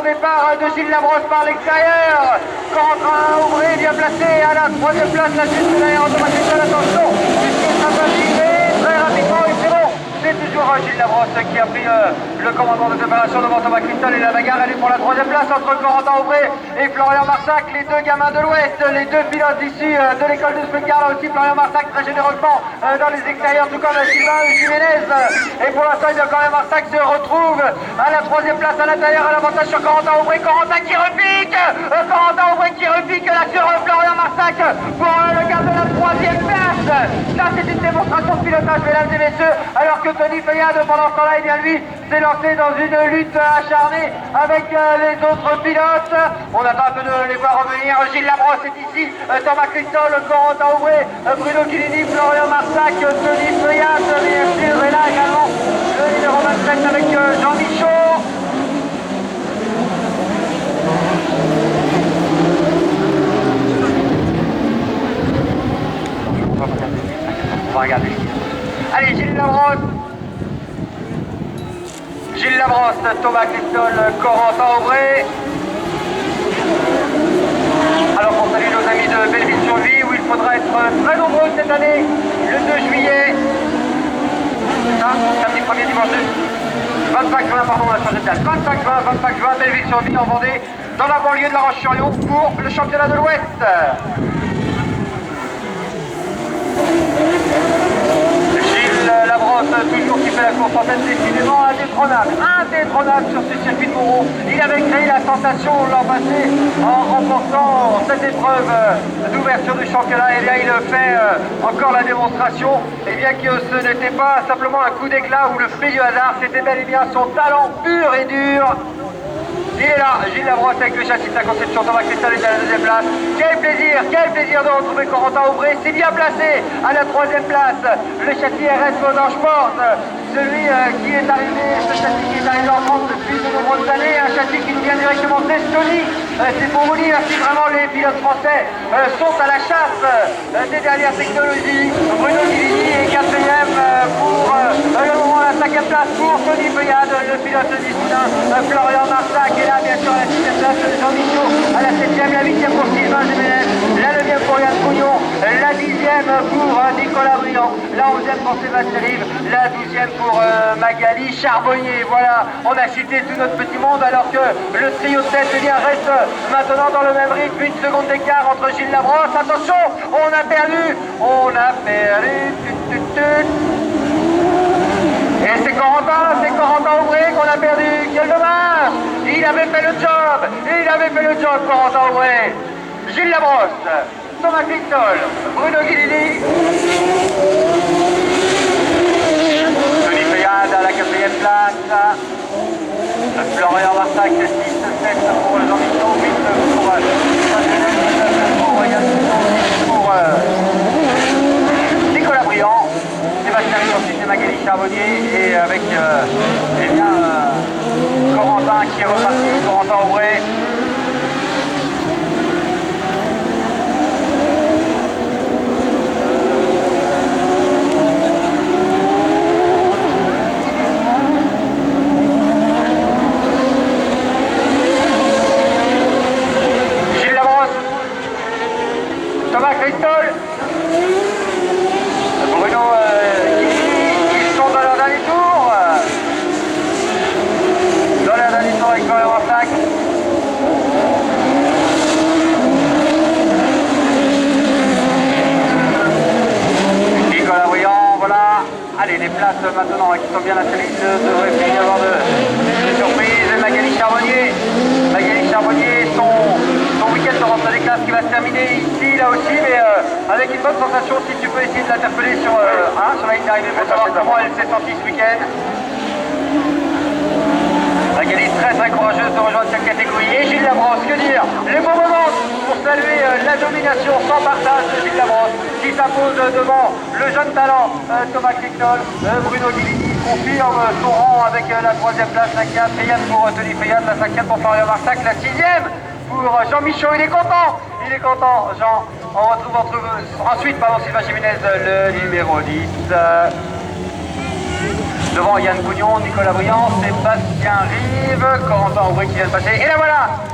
départ de Gilles Labrosse par l'extérieur. Corentin Aubry bien placé à la troisième place, la chute derrière Thomas Cristal, attention, puisque ça va vivre très rapidement et c'est bon. C'est toujours Gilles Labrosse qui a pris le commandement de opération devant Thomas Cristal et la bagarre elle est pour la troisième place entre Corentin Aubry et Florian Marsac, les deux gamins de l'Ouest, les deux pilotes issus de l'école de Stuttgart, là aussi Florian Marsac très généreusement dans les extérieurs, tout comme Sylvain Jiménez. Et pour l'instant, Florian Marsac se retrouve à la troisième place à l'intérieur, à l'avantage sur Corentin Aubry. Corentin qui repique, Corentin Aubry qui repique là sur Florian Marsac pour le garde de la troisième place. Ça, c'est une démonstration de pilotage, mesdames et messieurs, alors que Tony Feuillade, pendant ce temps-là, eh bien lui, s'est lancé dans une lutte acharnée avec les autres pilotes. On attend un peu de les voir revenir. Gilles Labrosse est ici, Thomas Cristal, Corentin Aubry, Bruno Guilini, Florian Marsac, Tony Feuillade, bien sûr, et là également le numéro 27 avec Jean Michaud. On va regarder. Allez, Gilles Labrosse. Gilles Labrosse, Thomas Cristal, Corentin Aubry. Alors on salue nos amis de Belleville-sur-Vie où il faudra être très nombreux cette année, le 2 juillet. Ça, samedi 1er dimanche 25 juin, pardon, on a changé de date. 25 juin, Belleville-sur-Vie en Vendée, dans la banlieue de La Roche-sur-Yon pour le championnat de l'Ouest. Gilles Labrosse, toujours qui fait la course en tête, décidément indétrônable sur ce circuit de Moreau. Il avait créé la sensation l'an passé en remportant cette épreuve d'ouverture du championnat. Et bien il fait encore la démonstration, et bien que ce n'était pas simplement un coup d'éclat ou le fruit du hasard, c'était bel et bien son talent pur et dur. Il est là, Gilles Labrosse avec le châssis de sa conception, Thomas Cristal est à la deuxième place. Quel plaisir de retrouver Corentin Aubry, c'est bien placé à la troisième place. Le châssis RS Losange Sport, celui qui est arrivé, ce châssis qui est arrivé en France depuis de nombreuses années, un châssis qui nous vient directement d'Estonie. C'est pour vous dire si vraiment les pilotes français sont à la chasse des dernières technologies. Bruno Guilini est quatrième pour le moment la cinquième place pour Tony Feuillade, le pilote du Moulin, Florian Marsac est là bien sûr à la sixième place, Jean Michaud à la septième, la huitième pour Sylvain Jiménez, la neuvième pour Yann Couillon, la dixième pour Nicolas Briand, la onzième pour Sébastien Rive, la douzième pour Magali Charbonnier. Voilà, on a cité tout notre petit monde alors que le trio de tête reste maintenant dans le même rythme, une seconde d'écart entre Gilles Labrosse. Attention, on a perdu. Et c'est Corentin Aubry qu'on a perdu. Quel dommage. Il avait fait le job, Corentin Aubry. Gilles Labrosse, Thomas Cristal, Bruno Guilini. Tony Feuillade à la quatrième place. Florian Marsac, 6, 7 pour Jean Michaud, 8 pour Nicolas Briand, Sébastien Rive ensuite et Magali Charbonnier, et avec Corentin qui est reparti, Corentin Aubry. Thomas Cristal, Bruno Guilini, ils sont dans leur dernier tour. Avec Florian Marsac. Nicolas Briand, voilà. Allez, les places maintenant qui sont bien installées, ne devrait plus y avoir de surprise. Magali Charbonnier, son week-end de rentrée des classes qui va se terminer ici, là aussi, mais avec une bonne sensation. Si tu peux essayer de l'interpeller sur la ligne d'arrivée pour savoir comment elle s'est sentie ce week-end. Magali très courageuse de rejoindre cette catégorie. Et Gilles Labrosse, que dire? Les bons moments pour saluer la domination sans partage de Gilles Labrosse qui s'impose devant le jeune talent Thomas Cristal. Bruno Guilini confirme son rang avec la troisième place, la quatrième pour Tony Feuillade, la cinquième pour Florian Marsac, la sixième pour Jean Michaud. Il est content, Jean. On retrouve ensuite Sylvain Jiménez, le numéro 10. Devant Yann Cougnon, Nicolas Briand, Sébastien Rive, Corentin Aubry qui vient de passer. Et la voilà